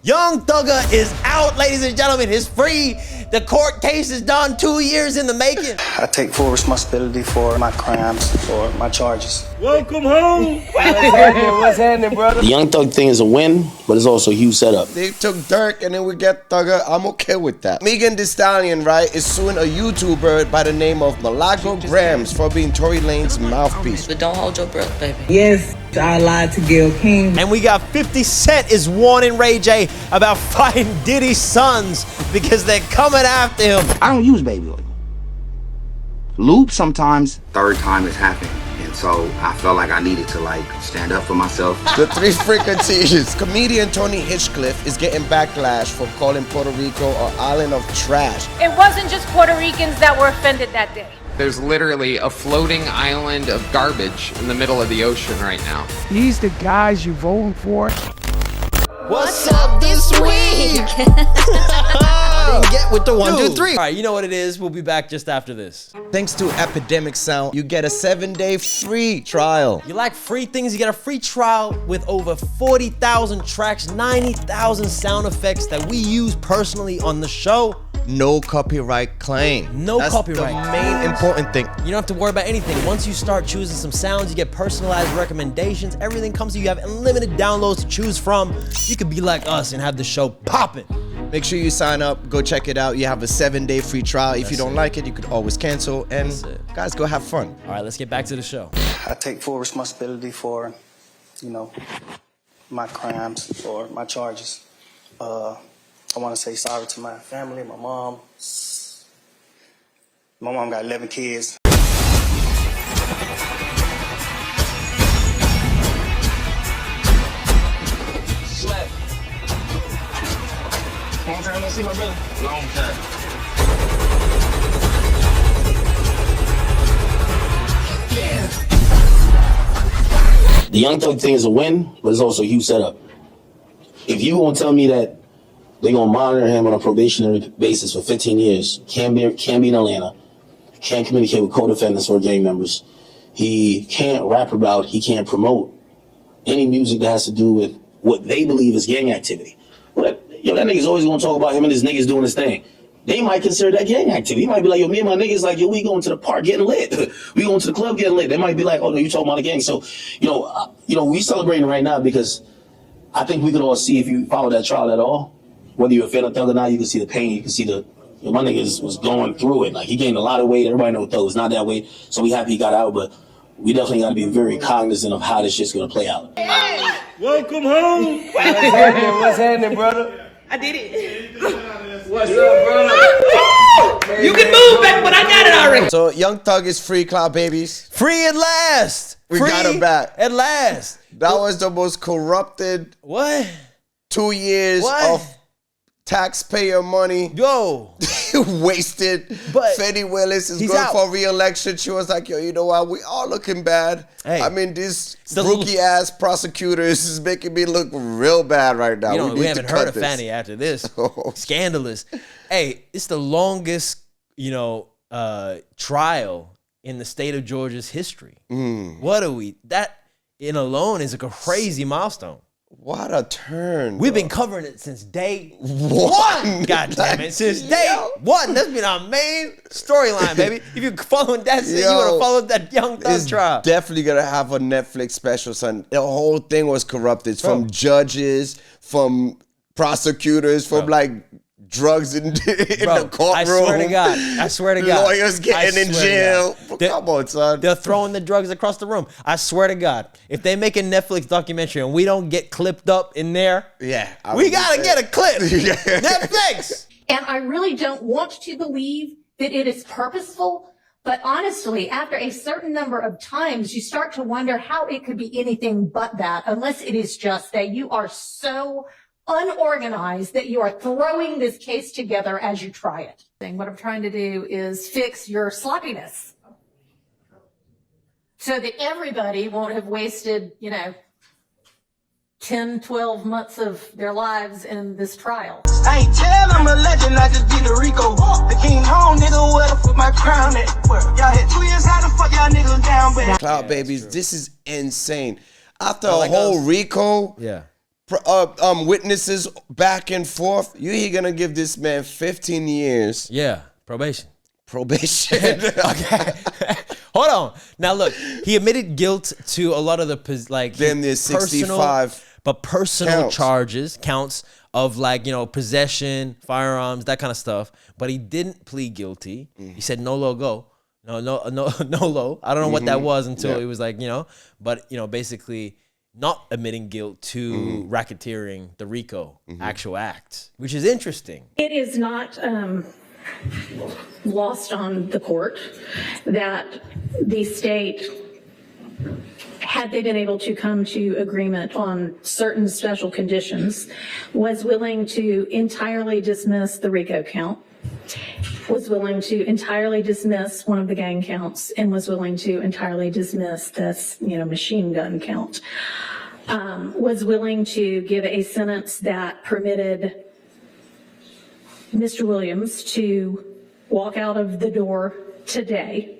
Young Thugger is out, ladies and gentlemen. He's free. The court case is done. 2 years in the making. I take full responsibility for my crimes, for my charges. Welcome home. What's happening, brother? The Young Thug thing is a win, but it's also a huge setup. They took Dirk and then we get Thugger. I'm okay with that. Megan Thee Stallion, right, is suing a YouTuber by the name of Malago Grams for being Tory Lanez mouthpiece. But don't hold your breath, baby. Yes, I lied to Gil King. And we got 50 Cent is warning Ray J about fighting Diddy's sons because they're coming after him. I don't use baby oil. Loop sometimes. Third time it's happened. And so I felt like I needed to stand up for myself. The three fricatives. Comedian Tony Hinchcliffe is getting backlash for calling Puerto Rico an island of trash. It wasn't just Puerto Ricans that were offended that day. There's literally a floating island of garbage in the middle of the ocean right now. These the guys you voting for? What's up this week? Get with the 1, 2, 3. All right, you know what it is. We'll be back just after this. Thanks to Epidemic Sound, you get a 7-day free trial. You like free things? You get a free trial with over 40,000 tracks, 90,000 sound effects that we use personally on the show. No copyright claim. No copyright. That's the main important thing. You don't have to worry about anything. Once you start choosing some sounds, you get personalized recommendations. Everything comes to you. You have unlimited downloads to choose from. You could be like us and have the show popping. Make sure you sign up. Go check it out. You have a 7-day free trial. If you don't like it, you could always cancel. And guys, go have fun. All right, let's get back to the show. I take full responsibility for, my crimes or my charges. I want to say sorry to my family, my mom. My mom got 11 kids. Slap. Long time no see, my brother? Long time. The Young Thug thing is a win, but it's also a huge setup. If you won't tell me that they're gonna monitor him on a probationary basis for 15 years, can't be in Atlanta, can't communicate with co-defendants or gang members, he can't rap about, he can't promote any music that has to do with what they believe is gang activity. Well, that nigga's always gonna talk about him and his niggas doing his thing. They might consider that gang activity. He might be like, yo, me and my niggas, like, yo, we going to the park getting lit. We going to the club getting lit. They might be like, oh no, you talking about the gang. So, we celebrating right now because I think we could all see, if you follow that trial at all, whether you're a fan of Thug or not, you can see the pain. You can see my niggas was going through it. Like, he gained a lot of weight. Everybody knows Thug was not that weight. So we happy he got out, but we definitely got to be very cognizant of how this shit's going to play out. Welcome home. What's happening, brother? I did it. What's up, brother? You can move back, but I got it already. So Young Thug is free, Cloud Babies. Free at last. We got him back. At last. That was the most corrupted 2 years of taxpayer money. Yo. Wasted. But Fetty Willis is going for re-election. She was like, yo, you know what? We all looking bad. Hey, I mean, these rookie-ass prosecutors is making me look real bad right now. We haven't heard of Fanny after this. Scandalous. Hey, it's the longest, trial in the state of Georgia's history. What are we? That in alone is a crazy milestone. What a turn. We've been covering it since day one. God damn it. Since day one. That's been our main storyline, baby. If you're following that shit, you would have followed that Young Thug trial. Definitely gonna have a Netflix special, son. The whole thing was corrupted. From judges, from prosecutors, from drugs in the courtroom. I swear to God. Lawyers getting in jail. Come on, son. They're throwing the drugs across the room. I swear to God. If they make a Netflix documentary and we don't get clipped up in there, we gotta get a clip. Netflix. And I really don't want to believe that it is purposeful, but honestly, after a certain number of times, you start to wonder how it could be anything but that, unless it is just that you are so unorganized that you are throwing this case together as you try it. What I'm trying to do is fix your sloppiness so that everybody won't have wasted, 10, 12 months of their lives in this trial. I ain't tell, I'm a legend, I just beat the Rico. The king home, nigga, where the fuck my crown at? Y'all had 2 years, how the fuck y'all niggas down bad? Cloud Babies, this is insane. After a whole Rico, witnesses back and forth. You're gonna give this man 15 years. Yeah, probation. Probation. Okay. Hold on. Now look, he admitted guilt to a lot of the like Then there's 65 personal counts of like, you know, possession, firearms, that kind of stuff. But he didn't plead guilty. He said no logo. No low. I don't know what that was until it was like, you know, but you know, basically not admitting guilt to racketeering, the RICO actual act, which is interesting. It is not lost on the court that the state, had they been able to come to agreement on certain special conditions, was willing to entirely dismiss the RICO count, was willing to entirely dismiss one of the gang counts, and was willing to entirely dismiss this, you know, machine gun count. Was willing to give a sentence that permitted Mr. Williams to walk out of the door today,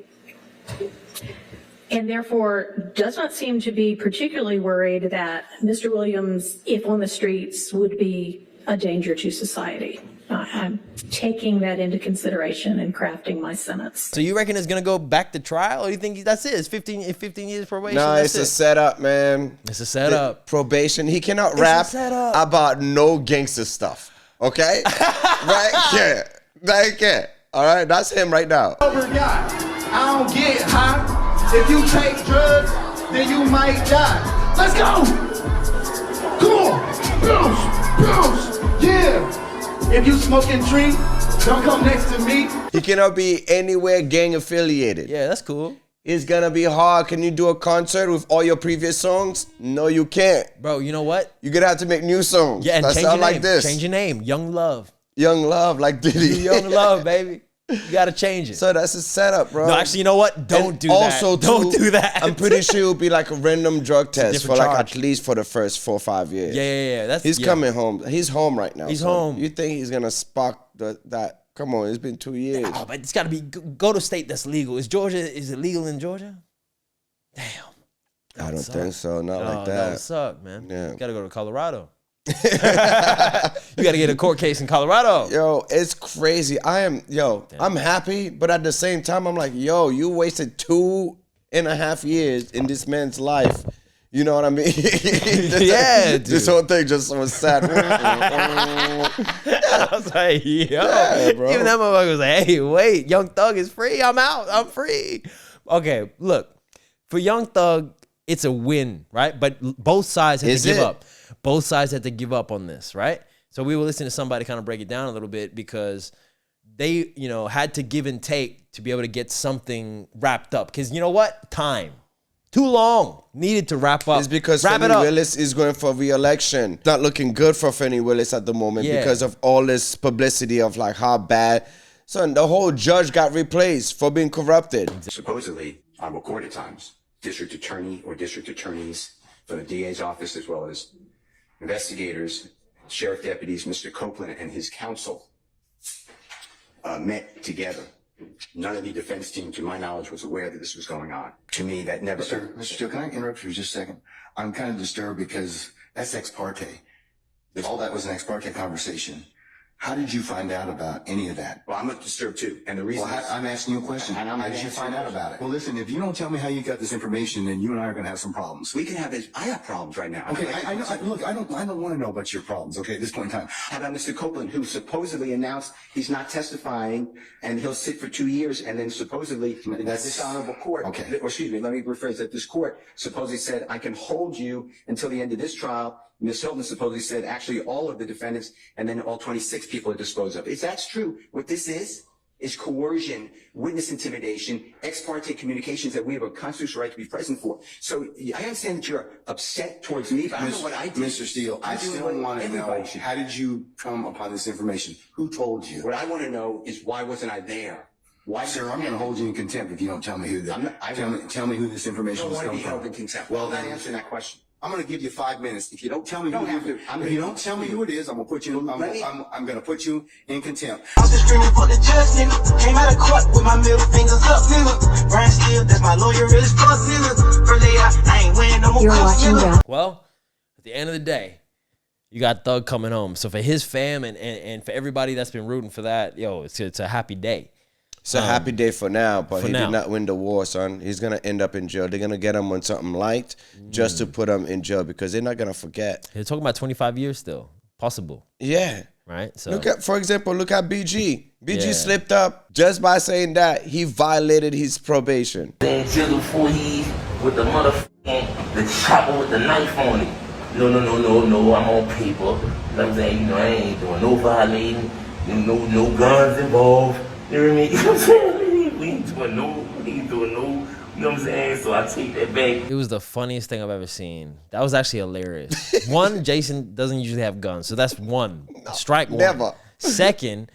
and therefore does not seem to be particularly worried that Mr. Williams, if on the streets, would be a danger to society. I'm taking that into consideration and crafting my sentence. So you reckon it's gonna go back to trial, or do you think that's it? It's 15 years probation? No, it's a setup, man. It's a setup. Probation. He cannot rap about no gangster stuff. Okay? Right? Yeah. Like, yeah. All right? That's him right now. I don't get high. If you take drugs, then you might die. Let's go. Come on. Bounce. Bounce. Yeah. If you smoking tree, don't come next to me. He cannot be anywhere gang affiliated. Yeah, that's cool. It's gonna be hard. Can you do a concert with all your previous songs? No, you can't. Bro, you know what? You're gonna have to make new songs. Yeah, and that change your sound name. like this. Change your name. Young Love. Young Love, like Diddy. Young Love, baby. You gotta change it. So that's a setup, bro. No, actually, you know what? Don't do that. Also, don't do that. I'm pretty sure it'll be like a random drug test for like charge. at least for the first 4 or 5 years. Yeah. He's coming home. He's home right now. He's home. You think he's gonna spark that? Come on, it's been 2 years. Oh, but it's gotta be go to state that's legal. Is it legal in Georgia? Damn. I don't think so. Not like that. That would suck, man. Yeah. You gotta go to Colorado. You gotta get a court case in Colorado. Yo, it's crazy. I'm happy, but at the same time, I'm like, yo, you wasted 2.5 years in this man's life. You know what I mean? Yeah, dude. This whole thing just was sad. I was like, yo. Yeah, bro. Even that motherfucker was like, hey, wait, Young Thug is free. I'm out. I'm free. Okay, look. For Young Thug, it's a win, right? But both sides have to give up. Both sides had to give up on this, right? So we were listening to somebody kind of break it down a little bit because they, you know, had to give and take to be able to get something wrapped up. Because you know what? Time. Too long. Needed to wrap up. It's because Fannie Willis is going for re-election. It's not looking good for Fannie Willis at the moment because of all this publicity of like how bad. So the whole judge got replaced for being corrupted. Supposedly, on recorded times, district attorney or district attorneys for the DA's office, as well as investigators, sheriff deputies, Mr. Copeland and his counsel met together. None of the defense team, to my knowledge, was aware that this was going on. To me, that never... Mr. Steele, can I interrupt you for just a second? I'm kind of disturbed because that's ex parte. All that was an ex parte conversation. How did you find out about any of that? Well, I'm disturbed too. And the reason I'm asking you a question. How did you find out about it? Well, listen, if you don't tell me how you got this information, then you and I are going to have some problems. We can have this. I have problems right now. Okay, I know. Look, I don't want to know about your problems, okay, at this point in time. How about Mr. Copeland, who supposedly announced he's not testifying and he'll sit for 2 years, and then supposedly this honorable court, or excuse me, let me rephrase that. This court supposedly said, I can hold you until the end of this trial. Ms. Hilton supposedly said actually all of the defendants and then all 26 people are disposed of. If that's true, what this is coercion, witness intimidation, ex parte communications that we have a constitutional right to be present for. So I understand that you're upset towards me, but I don't know what I did. Mr. Steele, I still want to know, how did you come upon this information? Who told you? What I want to know is why wasn't I there? Why, sir, I'm going to hold you in contempt if you don't tell me who tell me who this information was coming from. Held in contempt. Well, I'm not answering that question. I'm going to give you 5 minutes. If you don't tell me who it is, I'm going to put you. I'm going to put you in contempt. I was just screaming for the judge, nigga. Came out of court with my middle fingers up, nigga. Brian Steele, that's my lawyer, is fuck, nigga. First day out, I ain't wearing no more cuffs, nigga. Well, at the end of the day, You got Thug coming home. So for his fam and for everybody that's been rooting for that, yo, it's a happy day. It's a happy day for now, but he now. did not win the war, son. He's going to end up in jail. They're going to get him on something light just to put him in jail because they're not going to forget. They're talking about 25 years still. Possible. Yeah. Right? So For example, look at BG. BG slipped up just by saying that. He violated his probation. Then jail before he with the motherfucking, the chopper with the knife on it. No, I'm on paper. You know what I'm saying? I ain't doing no violating, no guns involved. You know what I mean? You know what I'm saying? We ain't doing no, you know what I'm saying? So I take that back. it was the funniest thing I've ever seen. That was actually hilarious. One, Jason doesn't usually have guns, so that's one. Strike one. Never. Second,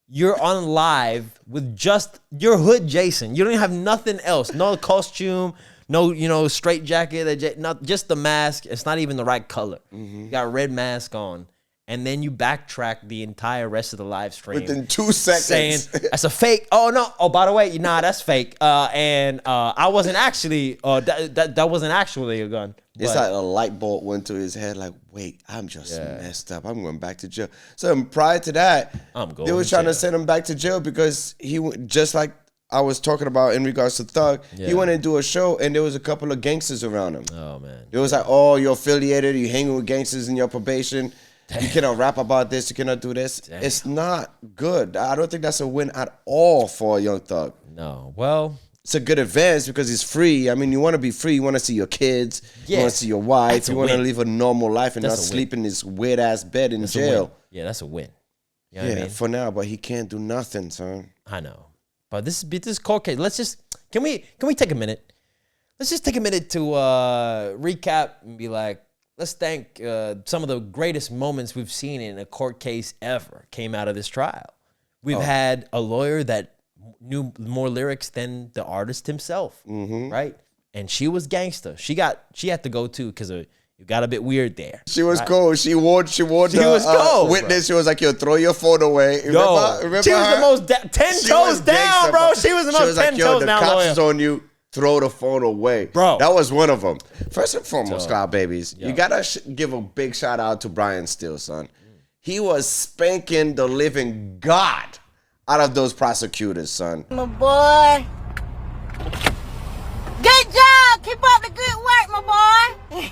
you're on live with just your hood Jason. You don't even have nothing else. No costume, no, straight jacket, not just the mask. It's not even the right color. You got a red mask on. And then you backtrack the entire rest of the live stream. Within 2 seconds. Saying, that's a fake. Oh, no. Oh, by the way, that's fake. I wasn't actually, that wasn't actually a gun. It's like a light bulb went to his head like, wait, I'm just messed up. I'm going back to jail. So prior to that, they were trying to send him back to jail because he, just like I was talking about in regards to Thug, he went to do a show and there was a couple of gangsters around him. Oh, man. It was like, oh, you're affiliated. You hanging with gangsters in your probation. Damn. You cannot rap about this. You cannot do this. Damn. It's not good. I don't think that's a win at all for a Young Thug. No. Well, it's a good advance because he's free. I mean, you want to be free. You want to see your kids. You want to see your wife. You want to live a normal life and not sleep in this weird-ass bed in jail. Yeah, that's a win. You know yeah, what I mean? for now, but he can't do nothing, son. I know. But this court case, let's just, can we take a minute? Let's just take a minute to recap and be like, let's thank some of the greatest moments we've seen in a court case ever came out of this trial. We've had a lawyer that knew more lyrics than the artist himself, right? And she was gangster. She had to go too because it got a bit weird there. She was cool. She warned the witness. She was like, "Yo, throw your phone away." Remember she was her? the most 10 toes down, bro. She was the most 10 toes down lawyer. The cops is on you. Throw the phone away. Bro. That was one of them. First and foremost, Cloud Babies, you got to give a big shout out to Brian Steele, son. He was spanking the living God out of those prosecutors, son. My boy. Good job. Keep up the good work, my boy.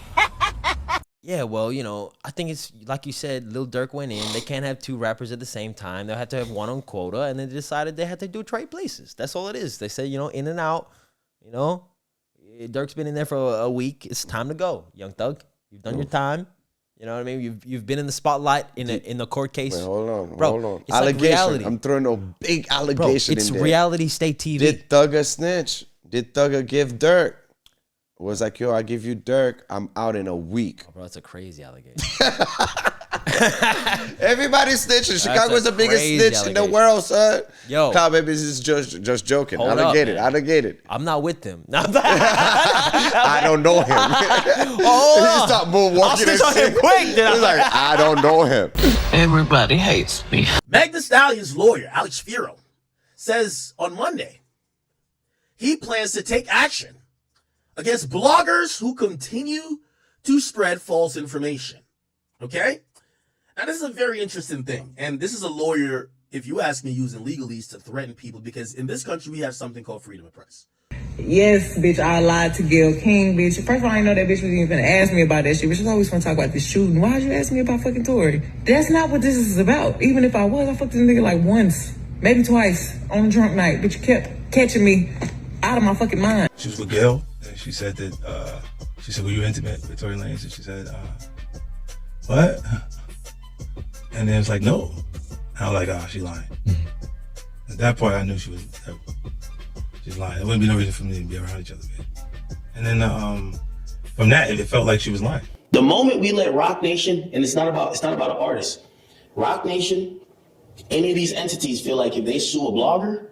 Yeah, well, I think it's like you said, Lil Durk went in. They can't have two rappers at the same time. They'll have to have one on quota, and they decided they had to do trade places. That's all it is. They said, in and out. Durk's been in there for a week. It's time to go, Young Thug. You've done your time. You know what I mean? You've been in the spotlight in the court case. Wait, hold on. It's allegation. like reality. I'm throwing a big allegation it's in there. reality state TV. Did Thugger snitch? Did Thugger give Durk? It was like, yo, I give you Durk. I'm out in a week. Oh, bro, that's a crazy allegation. Everybody's snitching. Chicago's the biggest snitch in the world, son. Yo, Cloud Baby is just joking. I don't get it. I'm not with them. I don't know him. Oh, he stopped moonwalking. I'll snitch on him quick. He's like, I don't know him. Everybody hates me. Meg Thee Stallion's lawyer, Alex Firo, says on Monday he plans to take action against bloggers who continue to spread false information. Okay? Now, this is a very interesting thing. And this is a lawyer, if you ask me, using legalese to threaten people because in this country, we have something called freedom of press. Yes, bitch, I lied to Gayle King, bitch. First of all, I didn't know that bitch was even gonna ask me about that shit. Bitch, she was always gonna talk about this shooting. Why'd you ask me about fucking Tory? That's not what this is about. Even if I was, I fucked this nigga like once, maybe twice on a drunk night. Bitch, you kept catching me out of my fucking mind. She was with Gayle, and she said that, were you intimate with Tory Lanez? And she said, what? And then it's like, no. And I was like, she lying. At that point, I knew she's lying. There wouldn't be no reason for me to be around each other, man. And then from that, it felt like she was lying. The moment we let Rock Nation, and it's not about an artist, Rock Nation, any of these entities feel like if they sue a blogger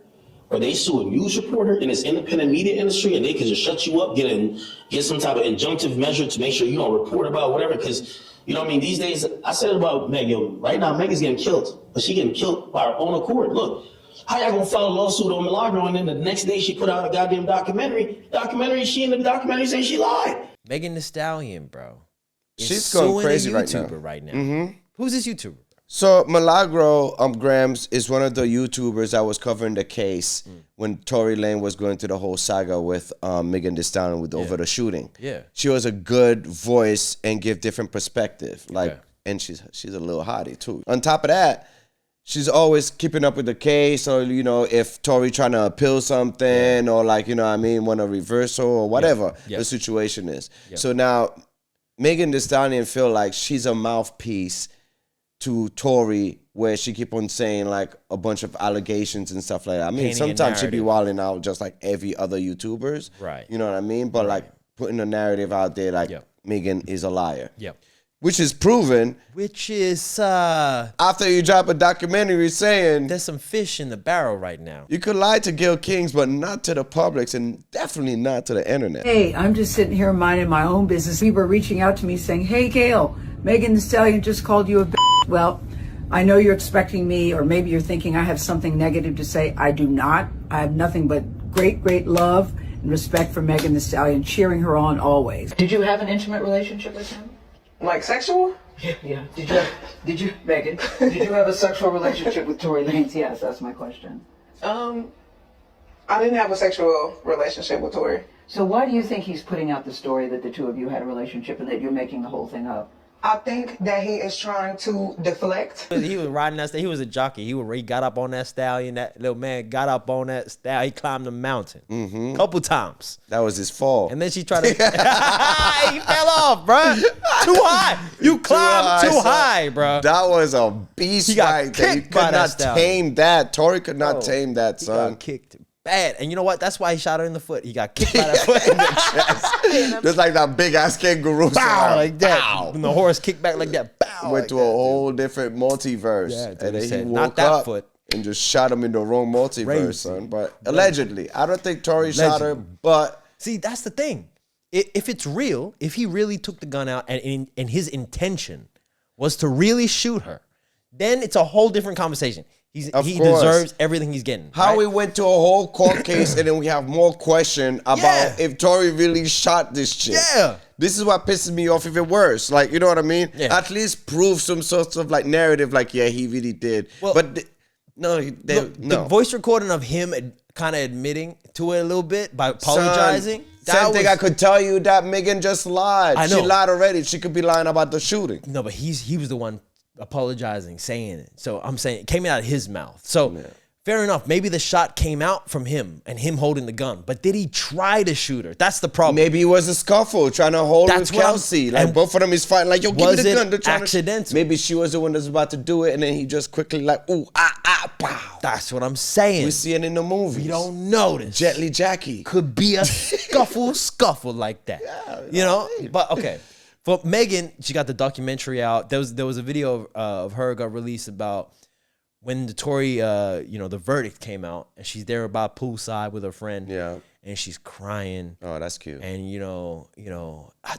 or they sue a news reporter in this independent media industry and they can just shut you up, get some type of injunctive measure to make sure you don't report about whatever, because you know what I mean? These days, I said it about Meg. Right now, Meg is getting killed, but she getting killed by her own accord. Look, how y'all gonna file a lawsuit on Milagro and then the next day she put out a goddamn documentary? She in the documentary saying she lied. Megan Thee Stallion, bro. She's going crazy right now. Right now. Who's this YouTuber? So Milagro Grams is one of the YouTubers that was covering the case when Tory Lanez was going through the whole saga with Megan Thee Stallion over the shooting. Yeah. She was a good voice and give different perspective. And she's a little hottie too. On top of that, she's always keeping up with the case, or if Tory trying to appeal something, or want a reversal or whatever the situation is. So now Megan Thee Stallion feel like she's a mouthpiece to Tory, where she keep on saying like a bunch of allegations and stuff like that. I mean, sometimes she be wilding out just like every other YouTubers. Right. You know what I mean? But like putting a narrative out there like Megan is a liar. Yep. Which is proven. Which is after you drop a documentary saying there's some fish in the barrel right now. You could lie to Gil Kings, but not to the public, and definitely not to the internet. Hey, I'm just sitting here minding my own business. People are reaching out to me saying, "Hey, Gail, Megan Thee Stallion just called you a bitch." Well, I know you're expecting me, or maybe you're thinking I have something negative to say. I do not. I have nothing but great, great love and respect for Megan Thee Stallion, cheering her on always. Did you have an intimate relationship with him? Like sexual? Yeah. Did you, Megan, did you have a sexual relationship with Tory Lanez? Yes, that's my question. I didn't have a sexual relationship with Tory. So why do you think he's putting out the story that the two of you had a relationship and that you're making the whole thing up? I think that he is trying to deflect. He was riding that. He was a jockey. He got up on that stallion. That little man got up on that stallion. He climbed the mountain couple times. That was his fall. And then she tried to. He fell off, bro. Too high. You climbed too high, bro. That was a beast. He got kicked. He could not tame that. Tory could not tame that, son. He got kicked bad. And you know what? That's why he shot her in the foot. He got kicked by that foot in the chest. Just like that big ass kangaroo. Bow, like that. Bow. When the horse kicked back like that. Bow. Went to a whole different multiverse. Yeah, and then said, he not woke that up foot. And just shot him in the wrong multiverse, son. But allegedly. I don't think Tory shot her, but. See, that's the thing. If it's real, if he really took the gun out and his intention was to really shoot her, then it's a whole different conversation. He deserves everything he's getting. How we went to a whole court case and then we have more question about if Tory really shot this chick. Yeah. This is what pisses me off even worse. Like, you know what I mean? Yeah. At least prove some sort of like narrative like, yeah, he really did. Well, but no. The voice recording of him kind of admitting to it a little bit by apologizing. Same thing I could tell you that Megan just lied. I know. She lied already. She could be lying about the shooting. No, but he was the one apologizing, saying it. So I'm saying it came out of his mouth. So fair enough. Maybe the shot came out from him and him holding the gun. But did he try to shoot her? That's the problem. Maybe it was a scuffle trying to hold with Kelsey. Like both of them is fighting. Like, yo, give me the gun. They're trying accidental? Maybe she was the one that's about to do it, and then he just quickly like, ooh, pow. That's what I'm saying. We see it in the movies. We don't notice. Gently Jackie. Could be a scuffle like that. Yeah, you know? Right. But okay. For Megan, she got the documentary out. There was a video of her got released about when the Tory, the verdict came out, and she's there by poolside with her friend. Yeah. And she's crying. Oh, that's cute. And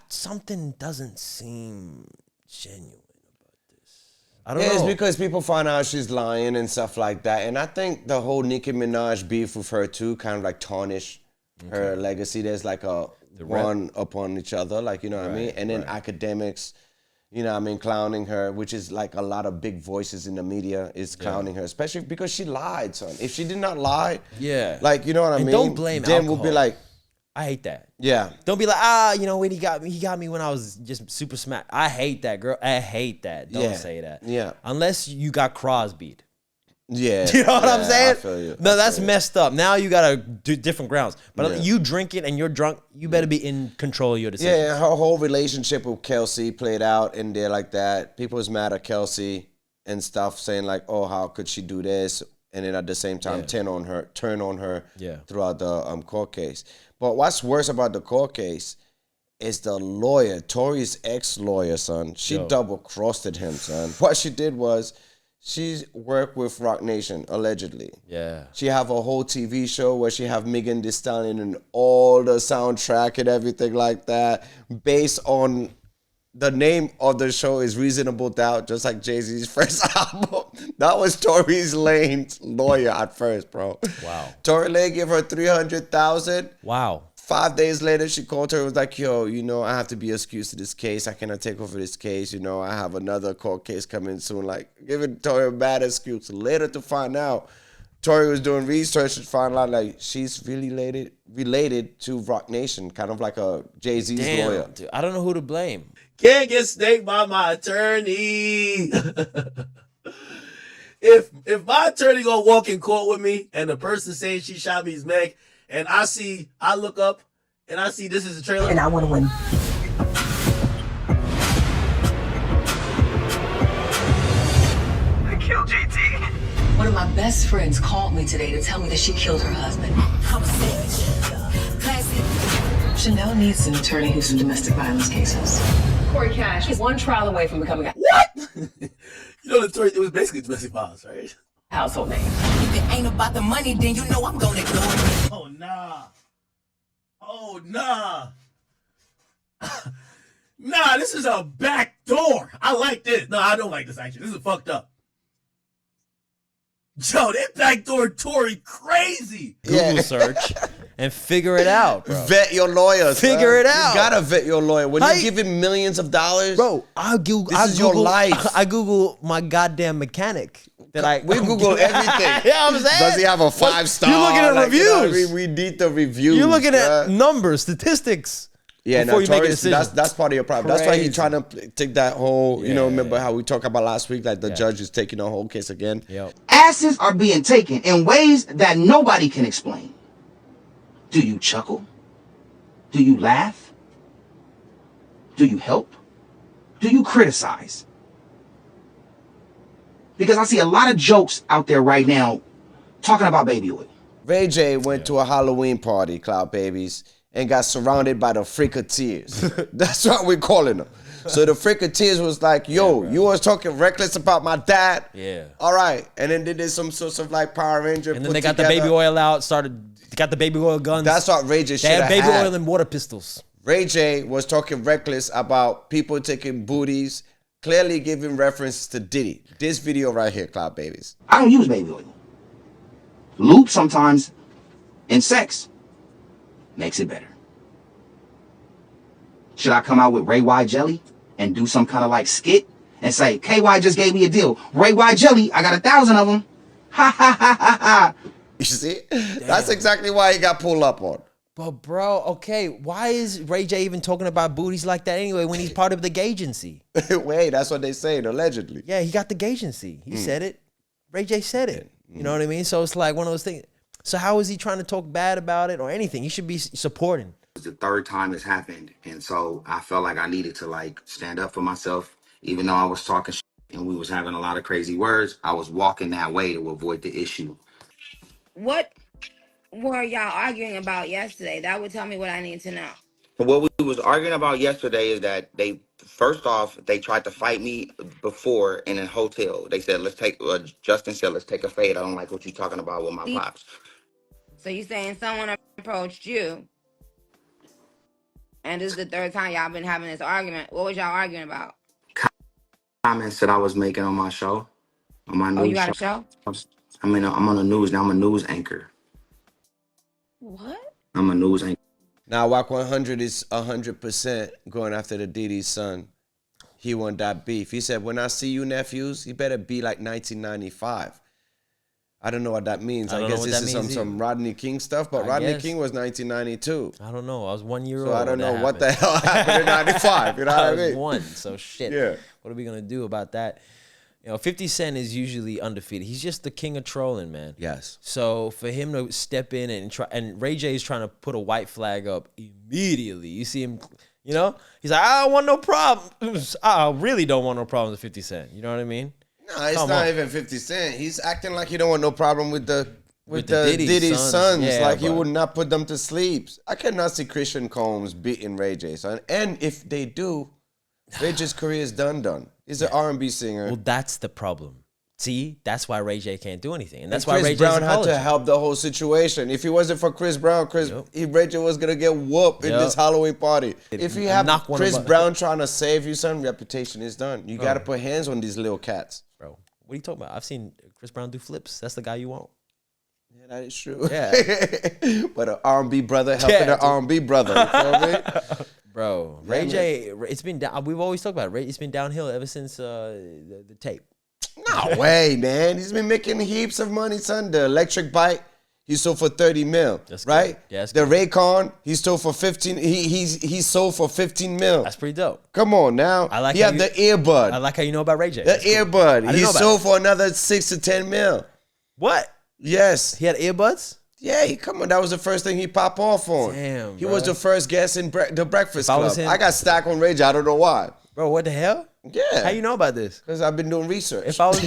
something doesn't seem genuine about this. I don't know. It's because people find out she's lying and stuff like that. And I think the whole Nicki Minaj beef with her too kind of like tarnished her legacy. There's like a one upon each other, like, you know what I mean? And then academics, you know what I mean, clowning her, which is like a lot of big voices in the media is clowning her, especially because she lied, son. If she did not lie, like, you know what I mean? Don't blame then alcohol. we'll be like, I hate that. Yeah. Don't be like, when he got me when I was just super smacked. I hate that, girl. I hate that. Don't say that. Yeah. Unless you got Crosby'd. Yeah. You know what I'm saying? I feel you. No, that's messed up. Now you got to do different grounds. But you drinking and you're drunk, you better be in control of your decisions. Yeah, her whole relationship with Kelsey played out in there like that. People was mad at Kelsey and stuff, saying like, oh, how could she do this? And then at the same time, turn on her throughout the court case. But what's worse about the court case is the lawyer, Tory's ex-lawyer, son. She double-crossed him, son. What she did was, she worked with Rock Nation, allegedly. Yeah. She have a whole TV show where she have Megan Thee Stallion and all the soundtrack and everything like that, based on the name of the show is Reasonable Doubt, just like Jay-Z's first album. That was Tory Lanez's lawyer at first, bro. Wow. Tory Lanez gave her $300,000. Wow. 5 days later, she called her. It was like, yo, you know, I have to be excused to this case. I cannot take over this case. You know, I have another court case coming soon. Like, giving Tory a bad excuse. Later to find out, Tory was doing research to find out, like, she's really related to Rock Nation, kind of like a Jay-Z's lawyer. Dude, I don't know who to blame. Can't get snaked by my attorney. If my attorney gonna walk in court with me and the person saying she shot me is Meg, and I look up and I see this is a trailer. And I want to win. I killed JT. One of my best friends called me today to tell me that she killed her husband. I'm a savage. Classic. Chanel needs an attorney who's in domestic violence cases. Corey Cash is one trial away from becoming a You know, it was basically domestic violence, right? household name. If it ain't about the money, then you know I'm gonna ignore it. Oh, nah. Oh, nah. Nah, this is a back door. I like this. No, I don't like this, actually. This is fucked up. Yo, that backdoor Tory crazy. Google search and figure it out, bro. Vet your lawyers. Figure it out. You gotta vet your lawyer. When you give him millions of dollars, bro, I Google. This is your life. I Google my goddamn mechanic. We Google everything. Yeah, I'm saying. Does he have a 5-star? You're looking at Like, reviews. You know what I mean? We need the reviews. You're looking at numbers, statistics. Yeah, before you make a Notorious, decision. that's part of your problem. That's why he's Crazy. trying to take that whole, you know, remember how we talked about last week, like the judge is taking the whole case again. Yep. Asses are being taken in ways that nobody can explain. Do you chuckle? Do you laugh? Do you help? Do you criticize? Because I see a lot of jokes out there right now talking about baby oil. Ray J went to a Halloween party, Cloud Babies, and got surrounded by the Fricketeers. That's what we're calling them. So the Fricketeers was like, yo, you was talking reckless about my dad. Yeah. All right. And then they did some sorts of like Power Ranger. And then they got the baby oil out, they got the baby oil guns. That's what Ray J should They have had baby had. oil and water pistols. Ray J was talking reckless about people taking booties, clearly giving references to Diddy. This video right here, Cloud Babies. I don't use baby oil. Lube sometimes and sex makes it better. Should I come out with Ray Y Jelly and do some kind of like skit and say, KY just gave me a deal. Ray Y Jelly, I got 1,000 of them. Ha ha ha ha ha. You see? That's exactly why he got pulled up on. But bro, okay, why is Ray J even talking about booties like that anyway when he's part of the agency? Wait, that's what they say, allegedly. Yeah, he got the agency. He said it. Ray J said it. You know what I mean? So it's like one of those things. So how is he trying to talk bad about it or anything? He should be supporting. It's the third time it's happened. And so I felt like I needed to like stand up for myself. Even though I was talking shit and we was having a lot of crazy words, I was walking that way to avoid the issue. What were y'all arguing about yesterday? That would tell me what I need to know. What we was arguing about yesterday is that they, first off, they tried to fight me before in a hotel. They said, Justin said, let's take a fade. I don't like what you're talking about with my pops. So you saying someone approached you, and this is the third time y'all been having this argument. What was y'all arguing about? Comments that I was making on my show, on my news. Oh, you got a show? I mean, I'm on the news now. I'm a news anchor. What? I'm a news anchor. Now, WAC 100 is 100% going after the Diddy's son. He want that beef. He said, when I see you nephews, he better be like 1995. I don't know what that means. I guess this is some Rodney King stuff, but Rodney King was 1992. I don't know. I was 1 year old. So I don't know what the hell happened in 95. You know what I mean? I was one, so shit. Yeah. What are we going to do about that? You know, 50 Cent is usually undefeated. He's just the king of trolling, man. Yes. So for him to step in and try, and Ray J is trying to put a white flag up immediately. You see him, you know? He's like, I don't want no problems. I really don't want no problems with 50 Cent. You know what I mean? No, it's not even 50 Cent. He's acting like he don't want no problem with the Diddy's sons. Yeah, like he would not put them to sleep. I cannot see Christian Combs beating Ray J, son. And if they do, Ray J's career is done. He's an R&B singer. Well, that's the problem. See, that's why Ray J can't do anything, and that's And why Chris Ray Brown J's had to help the whole situation. If it wasn't for Chris Brown, Ray J was gonna get whooped in this Halloween party. If you have Chris Brown trying to save you, son, reputation is done. You gotta put hands on these little cats, bro. What are you talking about? I've seen Chris Brown do flips. That's the guy you want. Yeah, that is true. Yeah. But an R&B brother helping an R&B brother. You feel me? Bro, Yeah, Ray man. J, it's been down. We've always talked about it. It's been downhill ever since the tape. No way, man. He's been making heaps of money, son. The electric bike, he sold for 30 mil, right? Good. Yeah, that's the good. Raycon, he sold for 15. He sold for 15 mil. That's pretty dope. Come on now. I like he how have the earbud. I like how you know about Ray J. The That's cool. earbud. I didn't He know about sold it. for another 6 to 10 mil. What? Yes. He had earbuds? Yeah, come on. That was the first thing he popped off on. Damn, He bro. was the first guest in the Breakfast If I Club. was him- I got stacked on Ray J. I don't know why. Bro, what the hell? Yeah. How you know about this? Because I've been doing research. If I was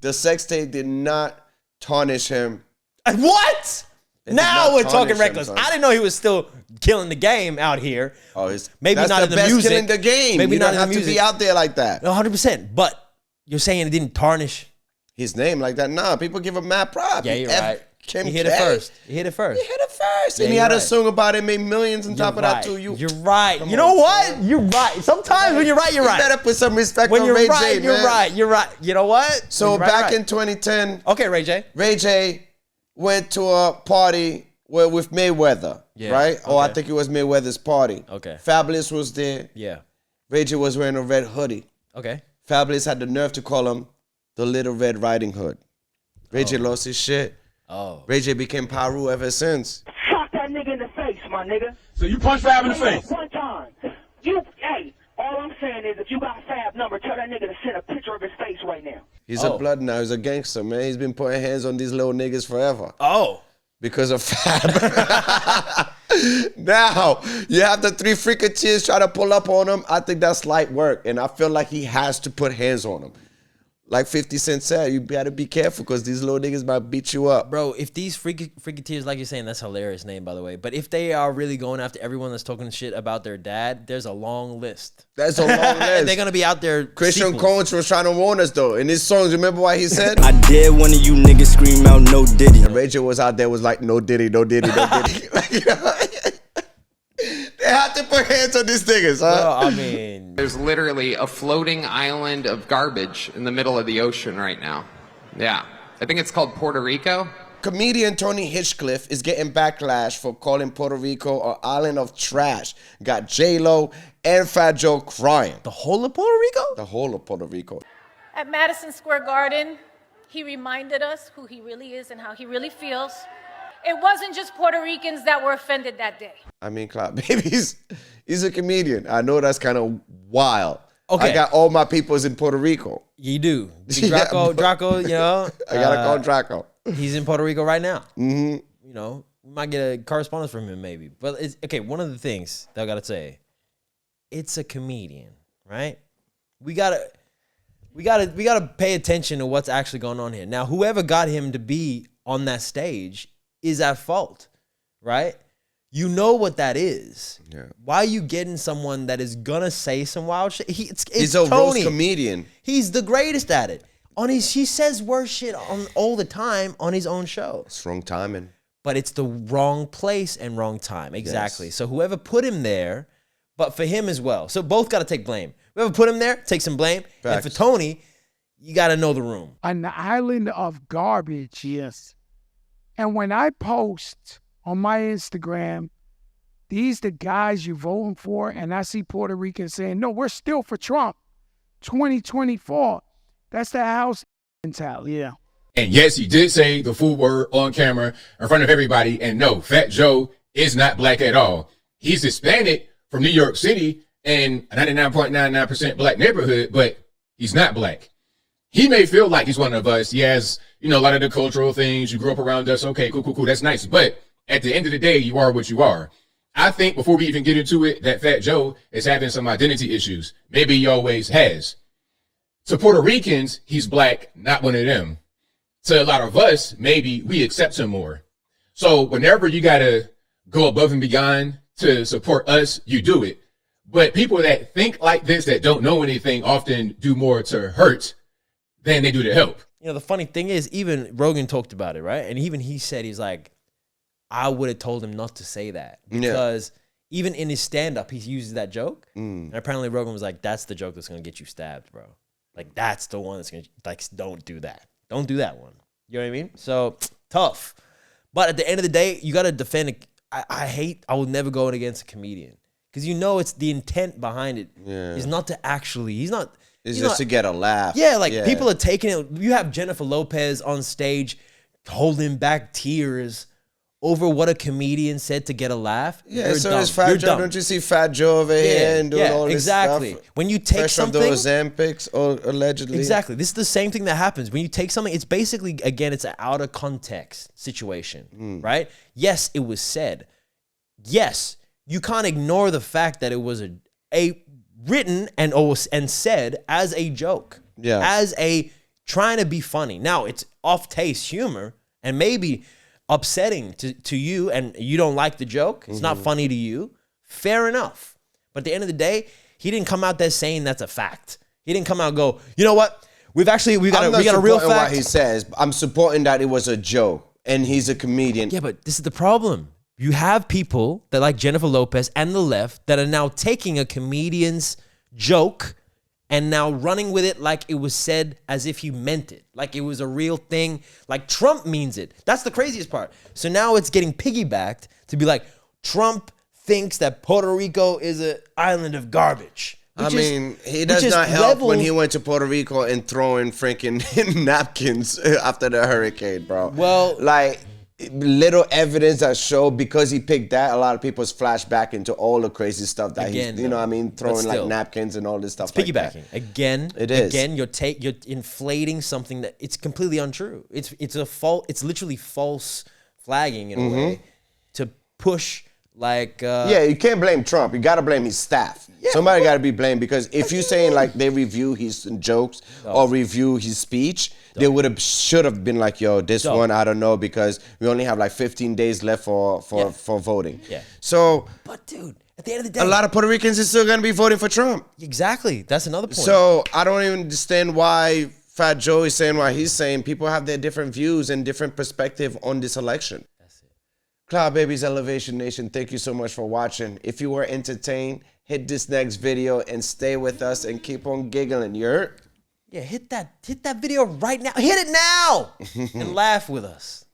The sex tape did not tarnish him. What? It did Now not we're tarnish talking him, reckless. son. I didn't know he was still killing the game out here. Oh, maybe that's not the in the best music. killing the game. Maybe you not don't in have the to music. be out there like that. No, 100%. But you're saying it didn't tarnish. His name like that. Nah, people give him mad props. Yeah, you're F- right. Kim He hit it K. first. He hit it first. He hit it first. Yeah, And he you're had a right. song about it, made millions on top of that too. You're right. Come You know on, what? son. You're right. Sometimes when you're right, you're You right. better put some respect When on you're Ray right, J, you're man. right. You're right. You know what? So When you're back right. in 2010, Okay, Ray J. Ray J went to a party with Mayweather, Yeah, right? Oh, I okay. think it was Mayweather's party. Okay. Fabulous was there. Yeah. Ray J was wearing a red hoodie. Okay. Fabulous had the nerve to call him the Little Red Riding Hood. Ray J lost his shit. Oh. Ray J became Paru ever since. Shot that nigga in the face, my nigga. So you punch Fab in the face? One time. Hey, all I'm saying is if you got Fab number, tell that nigga to send a picture of his face right now. He's a blood now. He's a gangster, man. He's been putting hands on these little niggas forever. Oh. Because of Fab. Now, you have the three freaketeers try to pull up on him. I think that's light work. And I feel like he has to put hands on him. Like 50 Cent said, you better be careful because these little niggas might beat you up. Bro, if these freaketeers, like you're saying, that's a hilarious name, by the way. But if they are really going after everyone that's talking shit about their dad, there's a long list. That's a long list. They're going to be out there. Christian Coach was trying to warn us, though. In his songs, remember what he said? I dare one of you niggas scream out no Diddy. And Ray J was out there, was like, no Diddy, no Diddy, no Diddy. Like, you know, they had to put hands on these niggas, huh? Well, I mean, There's literally a floating island of garbage in the middle of the ocean right now. Yeah. I think it's called Puerto Rico. Comedian Tony Hinchcliffe is getting backlash for calling Puerto Rico an island of trash. Got J-Lo and Fat Joe crying. The whole of Puerto Rico? The whole of Puerto Rico. At Madison Square Garden, he reminded us who he really is and how he really feels. It wasn't just Puerto Ricans that were offended that day. I mean, Cloud Baby's he's a comedian. I know that's kind of wild. Okay. I got all my peoples in Puerto Rico. You do. Draco, you know. I gotta call Draco. He's in Puerto Rico right now. Mm-hmm. You know, we might get a correspondence from him maybe. But it's okay. One of the things that I gotta say, it's a comedian, right? We gotta pay attention to what's actually going on here. Now, whoever got him to be on that stage is at fault, right? You know what that is. Yeah. Why are you getting someone that is gonna say some wild shit? It's He's a Tony. roast comedian. He's the greatest at it. He says worse shit on all the time on his own show. It's wrong timing. But it's the wrong place and wrong time. Exactly. Yes. So whoever put him there, but for him as well. So both got to take blame. Whoever put him there, take some blame. Facts. And for Tony, you got to know the room. An island of garbage, yes. And when I post on my Instagram, these the guys you voting for, and I see Puerto Ricans saying, no, we're still for Trump. 2024. That's the house mentality, yeah. And yes, he did say the full word on camera in front of everybody. And no, Fat Joe is not black at all. He's Hispanic from New York City and a 99.99% black neighborhood, but he's not black. He may feel like he's one of us. He has, a lot of the cultural things. You grew up around us. Okay, cool. That's nice. But at the end of the day, you are what you are. I think before we even get into it, that Fat Joe is having some identity issues. Maybe he always has. To Puerto Ricans, he's black, not one of them. To a lot of us, maybe we accept him more. So whenever you got to go above and beyond to support us, you do it. But people that think like this, that don't know anything, often do more to hurt than they do to help. The funny thing is, even Rogan talked about it, right? And even he said, he's like, I would have told him not to say that. Because even in his stand-up, he uses that joke. And apparently Rogan was like, that's the joke that's going to get you stabbed, bro. Like, that's the one that's going to, don't do that. Don't do that one. You know what I mean? So tough. But at the end of the day, you got to defend. I will never go against a comedian because it's the intent behind it is not to actually. It's just to get a laugh. Yeah, people are taking it. You have Jennifer Lopez on stage holding back tears over what a comedian said to get a laugh. Yeah, so is Fat Joe. Don't you see Fat Joe over here and doing all this exactly. stuff? When you take something, from those Ozempics, or allegedly. Exactly. This is the same thing that happens when you take something. It's basically, again, it's an out of context situation, right? Yes, it was said. Yes, you can't ignore the fact that it was a written and said as a joke, as a trying to be funny. Now it's off taste humor and maybe upsetting to you, and you don't like the joke. It's not funny to you. Fair enough. But at the end of the day, he didn't come out there saying that's a fact. He didn't come out and go, you know what? We got a real fact. What he says. I'm supporting that it was a joke and he's a comedian. Yeah, but this is the problem. You have people that like Jennifer Lopez and the left that are now taking a comedian's joke and now running with it like it was said as if he meant it, like it was a real thing, like Trump means it. That's the craziest part. So now it's getting piggybacked to be like, Trump thinks that Puerto Rico is an island of garbage. He does not help when he went to Puerto Rico and throwing freaking napkins after the hurricane, bro. Well, little evidence that show because he picked that, a lot of people's flash back into all the crazy stuff that he's, throwing like napkins and all this stuff. It's piggybacking. Again, it is. Again, you're inflating something that it's completely untrue. It's literally false flagging in a way to push you can't blame Trump. You got to blame his staff. Yeah, somebody got to be blamed because if you're saying like they review his jokes or review his speech, they should have been like, yo, this one, I don't know, because we only have like 15 days left for voting. Yeah. So, but dude, at the end of the day, a lot of Puerto Ricans are still going to be voting for Trump. Exactly. That's another point. So I don't even understand why Fat Joe is saying what he's saying. People have their different views and different perspective on this election. Cloud Babies Elevation Nation, thank you so much for watching. If you were entertained, hit this next video and stay with us and keep on giggling. You heard? Yeah, hit that video right now. Hit it now and laugh with us.